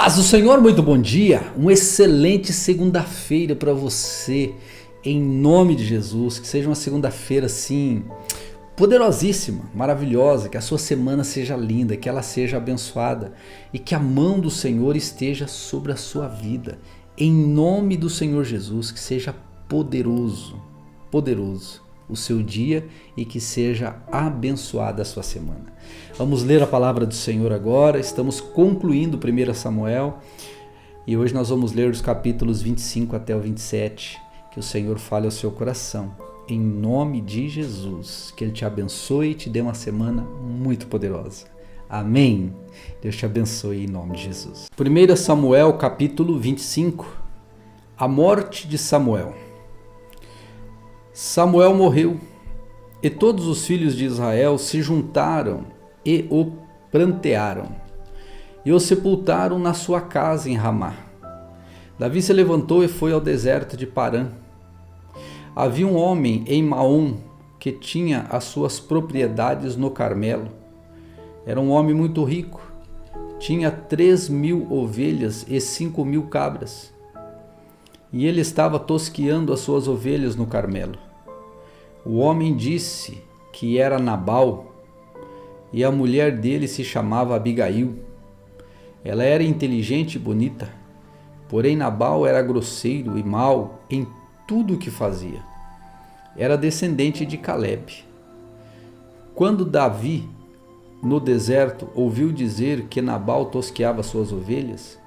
Paz do Senhor, muito bom dia, uma excelente segunda-feira para você, em nome de Jesus, que seja uma segunda-feira assim, poderosíssima, maravilhosa, que a sua semana seja linda, que ela seja abençoada e que a mão do Senhor esteja sobre a sua vida, em nome do Senhor Jesus, que seja poderoso o seu dia e que seja abençoada a sua semana. Vamos ler a palavra do Senhor agora, estamos concluindo 1 Samuel e hoje nós vamos ler os capítulos 25 até o 27, que o Senhor fale ao seu coração, em nome de Jesus, que Ele te abençoe e te dê uma semana muito poderosa. Amém. Deus te abençoe em nome de Jesus. 1 Samuel capítulo 25, a morte de Samuel. Samuel morreu, e todos os filhos de Israel se juntaram e o prantearam, e o sepultaram na sua casa em Ramá. Davi se levantou e foi ao deserto de Parã. Havia um homem em Maom que tinha as suas propriedades no Carmelo. Era um homem muito rico, tinha 3.000 ovelhas e 5.000 cabras. E ele estava tosqueando as suas ovelhas no Carmelo. O homem disse que era Nabal, e a mulher dele se chamava Abigail. Ela era inteligente e bonita, porém Nabal era grosseiro e mau em tudo o que fazia. Era descendente de Caleb. Quando Davi, no deserto, ouviu dizer que Nabal tosqueava suas ovelhas,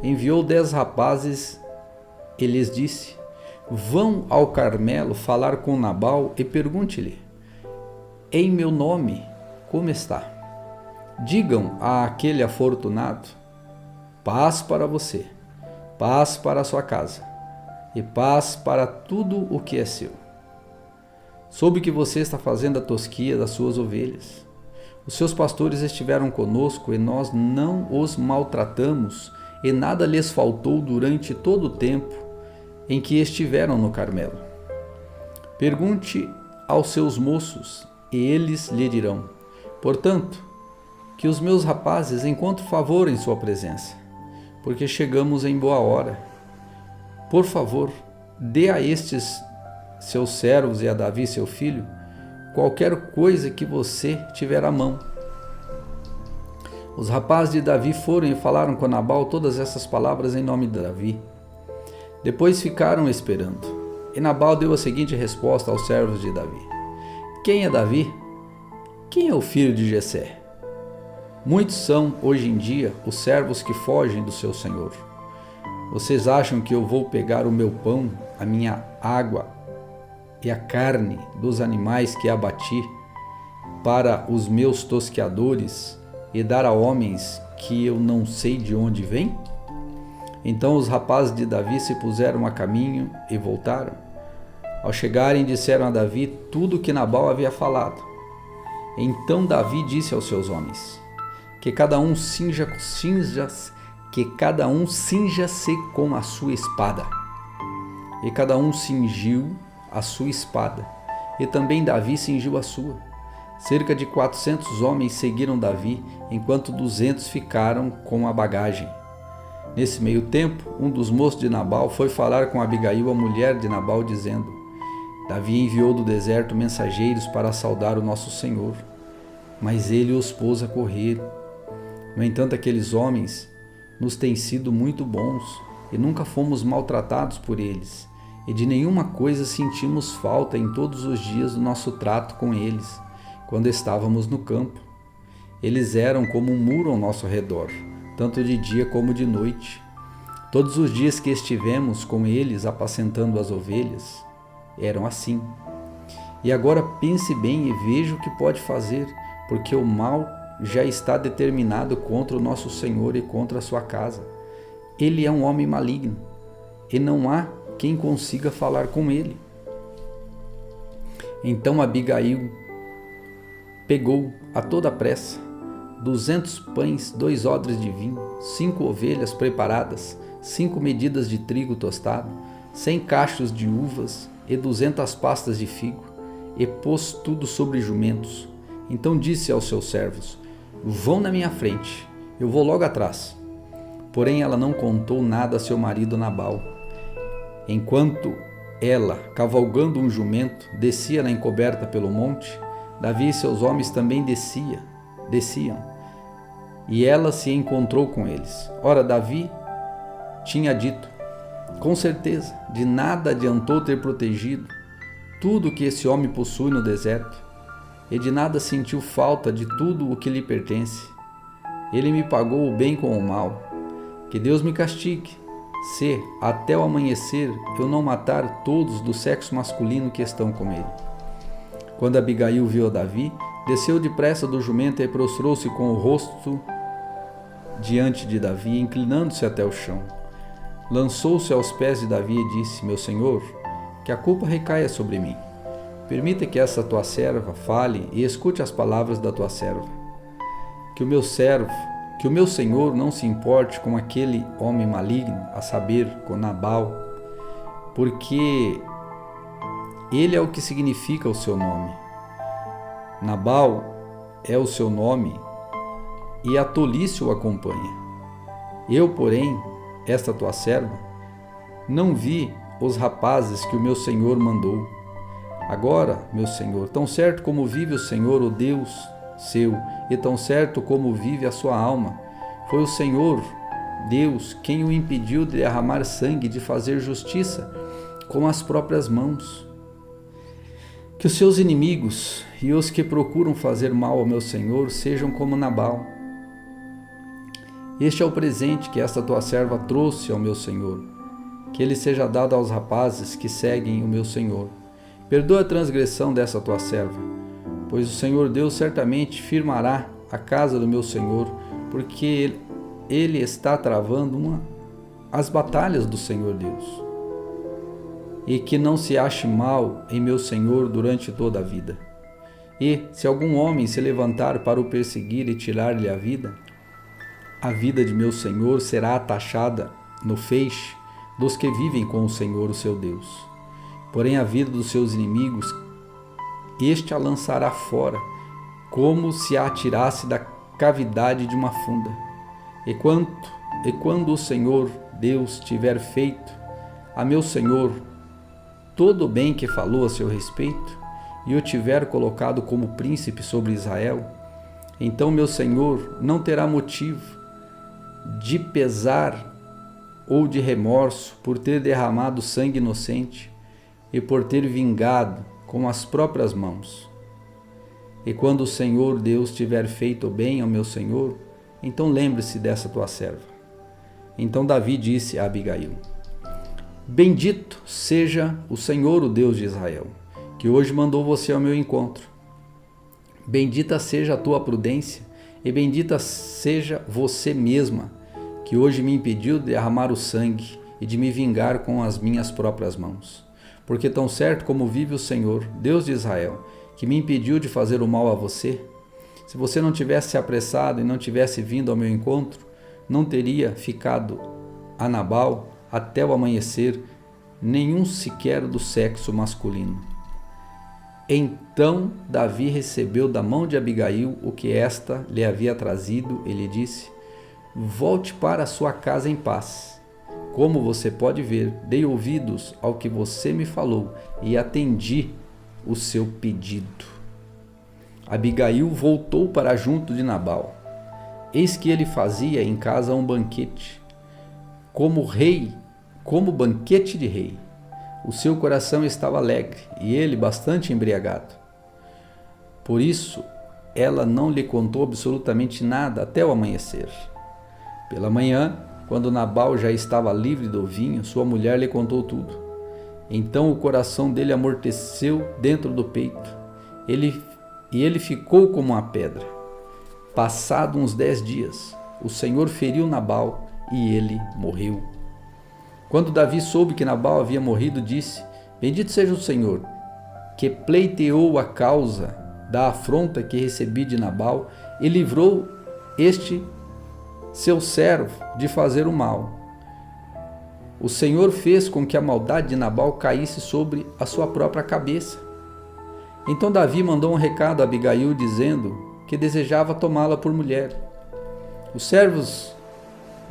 enviou 10 rapazes e lhes disse: vão ao Carmelo falar com Nabal e pergunte-lhe: em meu nome, como está? Digam àquele afortunado: paz para você, paz para a sua casa e paz para tudo o que é seu. Soube que você está fazendo a tosquia das suas ovelhas. Os seus pastores estiveram conosco e nós não os maltratamos e nada lhes faltou durante todo o tempo em que estiveram no Carmelo. Pergunte aos seus moços e eles lhe dirão. Portanto, que os meus rapazes encontrem favor em sua presença, porque chegamos em boa hora. Por favor, dê a estes seus servos e a Davi seu filho qualquer coisa que você tiver à mão. Os rapazes de Davi foram e falaram com Nabal todas essas palavras em nome de Davi. Depois ficaram esperando, e Nabal deu a seguinte resposta aos servos de Davi: quem é Davi? Quem é o filho de Jessé? Muitos são, hoje em dia, os servos que fogem do seu senhor. Vocês acham que eu vou pegar o meu pão, a minha água e a carne dos animais que abati para os meus tosqueadores e dar a homens que eu não sei de onde vêm? Então os rapazes de Davi se puseram a caminho e voltaram. Ao chegarem, disseram a Davi tudo o que Nabal havia falado. Então Davi disse aos seus homens: que cada um cinja-se com a sua espada. E cada um cingiu a sua espada, e também Davi cingiu a sua. Cerca de 400 homens seguiram Davi, enquanto 200 ficaram com a bagagem. Nesse meio tempo, um dos moços de Nabal foi falar com Abigail, a mulher de Nabal, dizendo: Davi enviou do deserto mensageiros para saudar o nosso senhor, mas ele os pôs a correr. No entanto, aqueles homens nos têm sido muito bons e nunca fomos maltratados por eles, e de nenhuma coisa sentimos falta em todos os dias do nosso trato com eles, quando estávamos no campo. Eles eram como um muro ao nosso redor, tanto de dia como de noite. Todos os dias que estivemos com eles apacentando as ovelhas, eram assim. E agora pense bem e veja o que pode fazer, porque o mal já está determinado contra o nosso Senhor e contra a sua casa. Ele é um homem maligno, e não há quem consiga falar com ele. Então Abigail pegou a toda pressa 200 pães, 2 odres de vinho, 5 ovelhas preparadas, 5 medidas de trigo tostado, 100 cachos de uvas e 200 pastas de figo, e pôs tudo sobre jumentos. Então disse aos seus servos: vão na minha frente, eu vou logo atrás. Porém ela não contou nada a seu marido Nabal. Enquanto ela, cavalgando um jumento, descia na encoberta pelo monte, Davi e seus homens também desciam, e ela se encontrou com eles. Ora, Davi tinha dito: com certeza, de nada adiantou ter protegido tudo o que esse homem possui no deserto, e de nada sentiu falta de tudo o que lhe pertence. Ele me pagou o bem com o mal. Que Deus me castigue, se, até o amanhecer, eu não matar todos do sexo masculino que estão com ele. Quando Abigail viu a Davi, desceu depressa do jumento e prostrou-se com o rosto diante de Davi, inclinando-se até o chão. Lançou-se aos pés de Davi e disse: meu senhor, que a culpa recaia sobre mim. Permita que essa tua serva fale e escute as palavras da tua serva. Que o meu senhor não se importe com aquele homem maligno, a saber, com Nabal, porque ele é o que significa o seu nome. Nabal é o seu nome e a tolice o acompanha. Eu, porém, esta tua serva, não vi os rapazes que o meu senhor mandou. Agora, meu senhor, tão certo como vive o Senhor, o Deus seu, e tão certo como vive a sua alma, foi o Senhor, Deus, quem o impediu de derramar sangue e de fazer justiça com as próprias mãos. Que os seus inimigos e os que procuram fazer mal ao meu Senhor sejam como Nabal. Este é o presente que esta tua serva trouxe ao meu Senhor, que ele seja dado aos rapazes que seguem o meu Senhor. Perdoa a transgressão dessa tua serva, pois o Senhor Deus certamente firmará a casa do meu Senhor, porque ele está travando as batalhas do Senhor Deus. E que não se ache mal em meu Senhor durante toda a vida. E, se algum homem se levantar para o perseguir e tirar-lhe a vida de meu Senhor será atachada no feixe dos que vivem com o Senhor, o seu Deus. Porém, a vida dos seus inimigos, este a lançará fora, como se a atirasse da cavidade de uma funda. E quando o Senhor Deus tiver feito a meu Senhor todo o bem que falou a seu respeito, e o tiver colocado como príncipe sobre Israel, então meu Senhor não terá motivo de pesar ou de remorso por ter derramado sangue inocente e por ter vingado com as próprias mãos. E quando o Senhor Deus tiver feito o bem ao meu Senhor, então lembre-se dessa tua serva. Então Davi disse a Abigail: bendito seja o Senhor, o Deus de Israel, que hoje mandou você ao meu encontro. Bendita seja a tua prudência e bendita seja você mesma, que hoje me impediu de derramar o sangue e de me vingar com as minhas próprias mãos. Porque tão certo como vive o Senhor, Deus de Israel, que me impediu de fazer o mal a você, se você não tivesse se apressado e não tivesse vindo ao meu encontro, não teria ficado a Nabal até o amanhecer, nenhum sequer do sexo masculino. Então Davi recebeu da mão de Abigail o que esta lhe havia trazido e lhe disse: volte para a sua casa em paz. Como você pode ver, dei ouvidos ao que você me falou e atendi o seu pedido. Abigail voltou para junto de Nabal. Eis que ele fazia em casa um banquete, como banquete de rei. O seu coração estava alegre e ele bastante embriagado. Por isso, ela não lhe contou absolutamente nada até o amanhecer. Pela manhã, quando Nabal já estava livre do vinho, sua mulher lhe contou tudo. Então o coração dele amorteceu dentro do peito. Ele ficou como uma pedra. Passado uns 10 dias, o Senhor feriu Nabal e ele morreu. Quando Davi soube que Nabal havia morrido, disse: bendito seja o Senhor, que pleiteou a causa da afronta que recebi de Nabal e livrou este seu servo de fazer o mal. O Senhor fez com que a maldade de Nabal caísse sobre a sua própria cabeça. Então Davi mandou um recado a Abigail, dizendo que desejava tomá-la por mulher. Os servos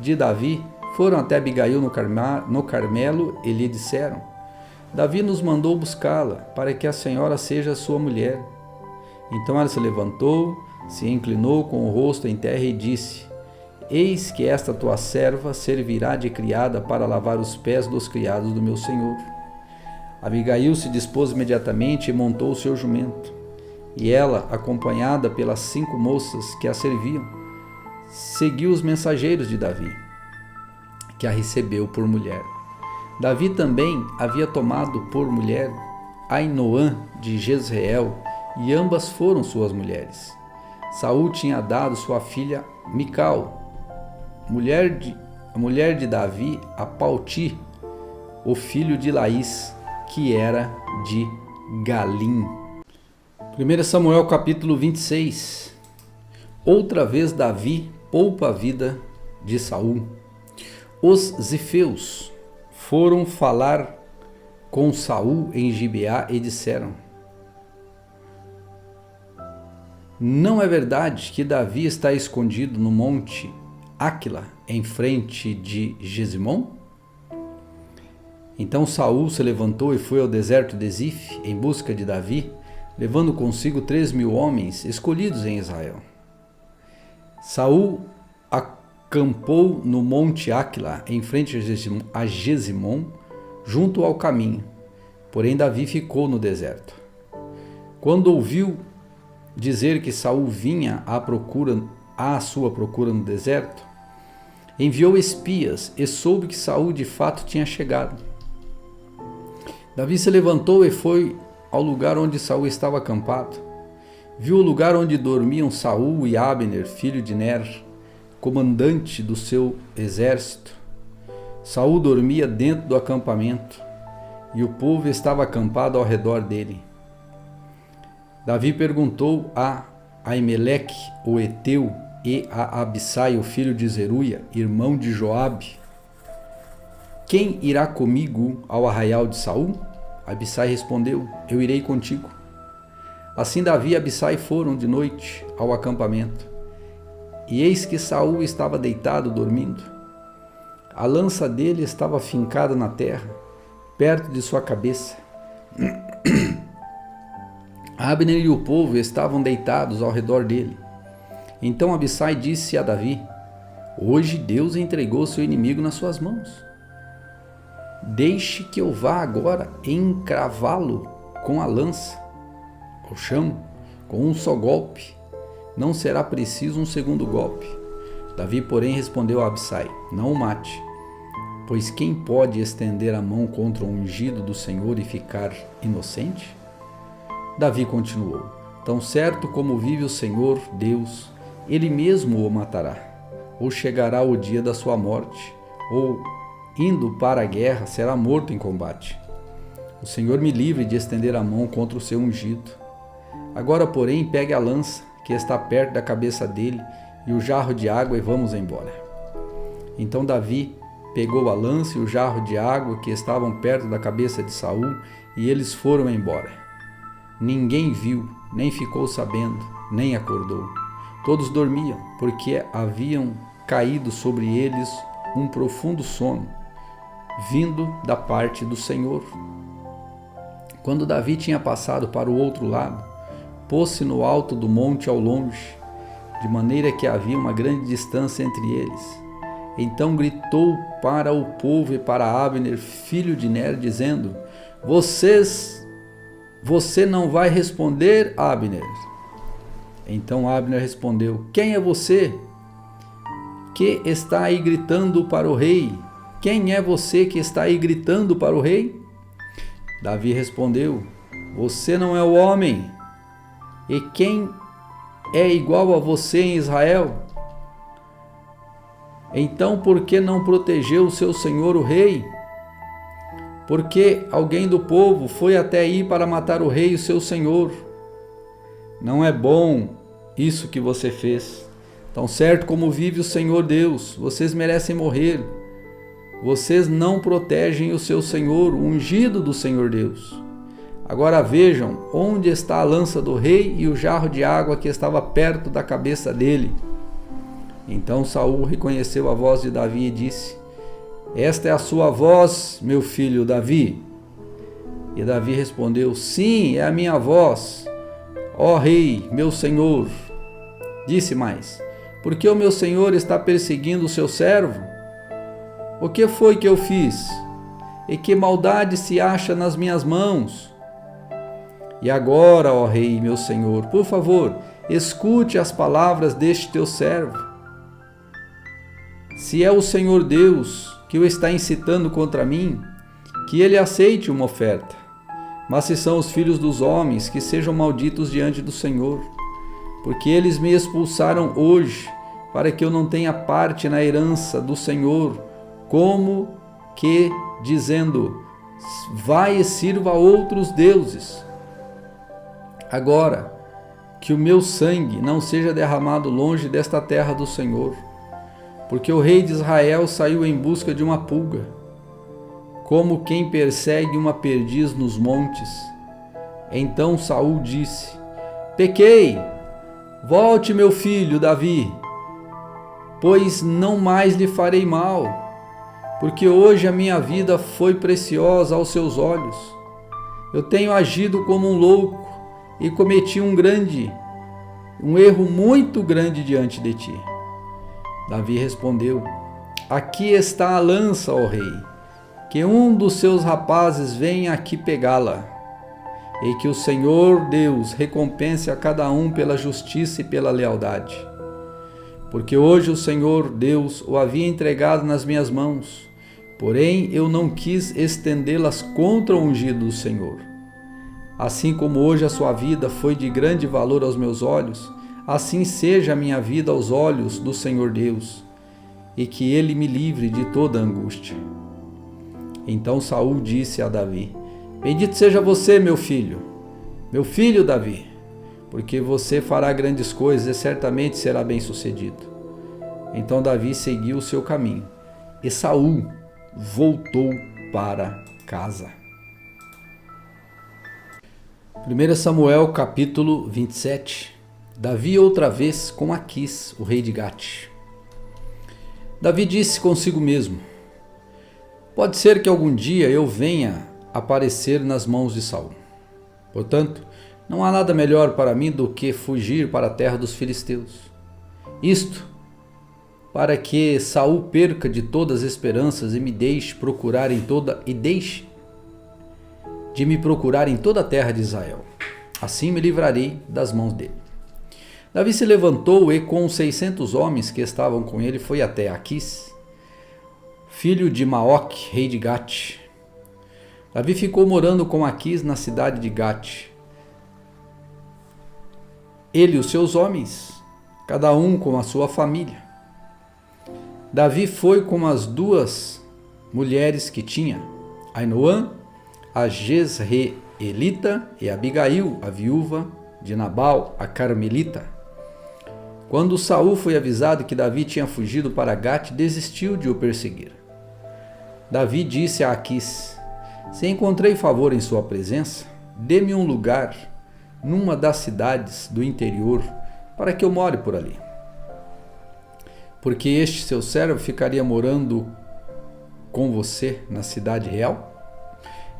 de Davi foram até Abigail no Carmelo e lhe disseram: Davi nos mandou buscá-la, para que a senhora seja sua mulher. Então ela se levantou, se inclinou com o rosto em terra e disse: Eis que esta tua serva servirá de criada para lavar os pés dos criados do meu senhor. Abigail se dispôs imediatamente e montou o seu jumento. E ela, acompanhada pelas 5 moças que a serviam, seguiu os mensageiros de Davi, que a recebeu por mulher. Davi também havia tomado por mulher Ainoã de Jezreel, e ambas foram suas mulheres. Saul tinha dado sua filha Mical, a mulher de Davi, a Palti, o filho de Laís, que era de Galim. 1 Samuel capítulo 26. Outra vez Davi poupa a vida de Saul. Os zifeus foram falar com Saul em Gibeá e disseram: Não é verdade que Davi está escondido no monte Áquila, em frente de Gesimom? Então Saul se levantou e foi ao deserto de Zif em busca de Davi, levando consigo 3.000 homens escolhidos em Israel. Saul acampou no monte Áquila, em frente a Gesimom, junto ao caminho. Porém Davi ficou no deserto. Quando ouviu dizer que Saul vinha à sua procura no deserto, enviou espias e soube que Saul de fato tinha chegado. Davi se levantou e foi ao lugar onde Saul estava acampado. Viu o lugar onde dormiam Saul e Abner, filho de Ner, comandante do seu exército. Saul dormia dentro do acampamento e o povo estava acampado ao redor dele. Davi perguntou a Aimeleque, o Eteu, e a Abissai, o filho de Zeruia, irmão de Joabe: Quem irá comigo ao arraial de Saul? Abissai respondeu: Eu irei contigo. Assim Davi e Abissai foram de noite ao acampamento. E eis que Saul estava deitado dormindo. A lança dele estava fincada na terra, perto de sua cabeça. Abner e o povo estavam deitados ao redor dele. Então Abissai disse a Davi: Hoje Deus entregou seu inimigo nas suas mãos. Deixe que eu vá agora encravá-lo com a lança ao chão, com um só golpe. Não será preciso um segundo golpe. Davi, porém, respondeu a Abissai: Não o mate, pois quem pode estender a mão contra o ungido do Senhor e ficar inocente? Davi continuou: Tão certo como vive o Senhor Deus, ele mesmo o matará. Ou chegará o dia da sua morte, ou, indo para a guerra, será morto em combate. O Senhor me livre de estender a mão contra o seu ungido. Agora, porém, pegue a lança, que está perto da cabeça dele, e o jarro de água, e vamos embora. Então Davi pegou a lança e o jarro de água que estavam perto da cabeça de Saul, e eles foram embora. Ninguém viu, nem ficou sabendo, nem acordou. Todos dormiam, porque haviam caído sobre eles um profundo sono, vindo da parte do Senhor. Quando Davi tinha passado para o outro lado, pôs-se no alto do monte ao longe, de maneira que havia uma grande distância entre eles. Então gritou para o povo e para Abner, filho de Ner, dizendo: Você não vai responder, Abner? Então Abner respondeu: Quem é você que está aí gritando para o rei? Quem é você que está aí gritando para o rei? Davi respondeu: Você não é o homem. E quem é igual a você em Israel? Então por que não protegeu o seu senhor o rei? Porque alguém do povo foi até aí para matar o rei, o seu senhor. Não é bom isso que você fez. Tão certo como vive o Senhor Deus, vocês merecem morrer. Vocês não protegem o seu senhor, o ungido do Senhor Deus. Agora vejam onde está a lança do rei e o jarro de água que estava perto da cabeça dele. Então Saul reconheceu a voz de Davi e disse: Esta é a sua voz, meu filho Davi? E Davi respondeu: Sim, é a minha voz, ó rei, meu senhor. Disse mais: Por que o meu senhor está perseguindo o seu servo? O que foi que eu fiz? E que maldade se acha nas minhas mãos? E agora, ó rei, meu senhor, por favor, escute as palavras deste teu servo. Se é o Senhor Deus que o está incitando contra mim, que ele aceite uma oferta. Mas se são os filhos dos homens, que sejam malditos diante do Senhor, porque eles me expulsaram hoje, para que eu não tenha parte na herança do Senhor, como que, dizendo, vai e sirva a outros deuses. Agora, que o meu sangue não seja derramado longe desta terra do Senhor, porque o rei de Israel saiu em busca de uma pulga, como quem persegue uma perdiz nos montes. Então Saul disse: Pequei, volte, meu filho Davi, pois não mais lhe farei mal, porque hoje a minha vida foi preciosa aos seus olhos. Eu tenho agido como um louco e cometi um erro muito grande diante de ti. Davi respondeu: Aqui está a lança, ó rei, que um dos seus rapazes venha aqui pegá-la, e que o Senhor Deus recompense a cada um pela justiça e pela lealdade. Porque hoje o Senhor Deus o havia entregado nas minhas mãos, porém eu não quis estendê-las contra o ungido do Senhor. Assim como hoje a sua vida foi de grande valor aos meus olhos, assim seja a minha vida aos olhos do Senhor Deus, e que ele me livre de toda angústia. Então Saul disse a Davi: Bendito seja você, meu filho Davi, porque você fará grandes coisas e certamente será bem-sucedido. Então Davi seguiu o seu caminho, e Saul voltou para casa. 1 Samuel capítulo 27. Davi outra vez com Aquis, o rei de Gate. Davi disse consigo mesmo: Pode ser que algum dia eu venha aparecer nas mãos de Saul. Portanto, não há nada melhor para mim do que fugir para a terra dos filisteus. Isto para que Saul perca de todas as esperanças e me deixe de me procurar em toda a terra de Israel. Assim me livrarei das mãos dele. Davi se levantou e com os 600 homens que estavam com ele foi até Aquis, filho de Maoque, rei de Gate. Davi ficou morando com Aquis na cidade de Gate. Ele e os seus homens, cada um com a sua família. Davi foi com as duas mulheres que tinha, Ainoã, a Jezreelita, e Abigail, a viúva de Nabal, a Carmelita. Quando Saul foi avisado que Davi tinha fugido para Gate, desistiu de o perseguir. Davi disse a Aquis: Se encontrei favor em sua presença, dê-me um lugar numa das cidades do interior para que eu more por ali. Porque este seu servo ficaria morando com você na cidade real?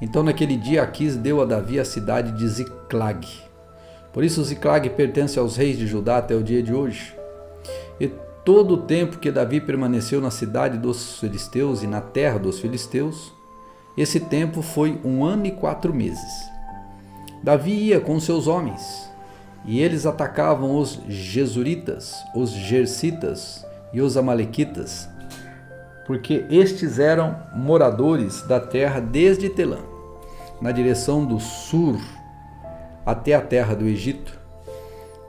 Então naquele dia Aquis deu a Davi a cidade de Ziclag. Por isso Ziclag pertence aos reis de Judá até o dia de hoje. E todo o tempo que Davi permaneceu na cidade dos filisteus e na terra dos filisteus, esse tempo foi 1 ano e 4 meses. Davi ia com seus homens, e eles atacavam os Gesuritas, os Gersitas e os Amalequitas, porque estes eram moradores da terra desde Telã, na direção do sul, até a terra do Egito.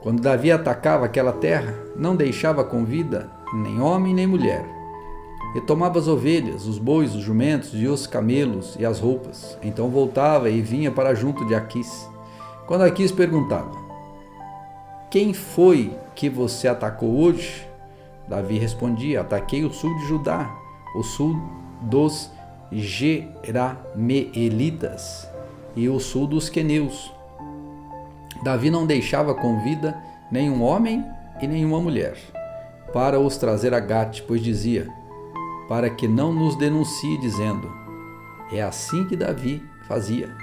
Quando Davi atacava aquela terra, não deixava com vida nem homem nem mulher, e tomava as ovelhas, os bois, os jumentos e os camelos e as roupas. Então voltava e vinha para junto de Aquis. Quando Aquis perguntava: Quem foi que você atacou hoje? Davi respondia: Ataquei o sul de Judá, o sul dos Jerameelitas e o sul dos queneus. Davi não deixava com vida nenhum homem e nenhuma mulher. para os trazer a Gate, pois dizia: para que não nos denuncie, dizendo: é assim que Davi fazia.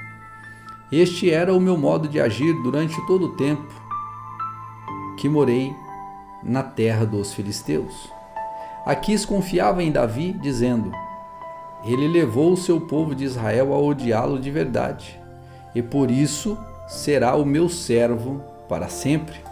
Este era o meu modo de agir durante todo o tempo que morei na terra dos filisteus. Aquis confiava em Davi, dizendo: ele levou o seu povo de Israel a odiá-lo de verdade, e por isso será o meu servo para sempre.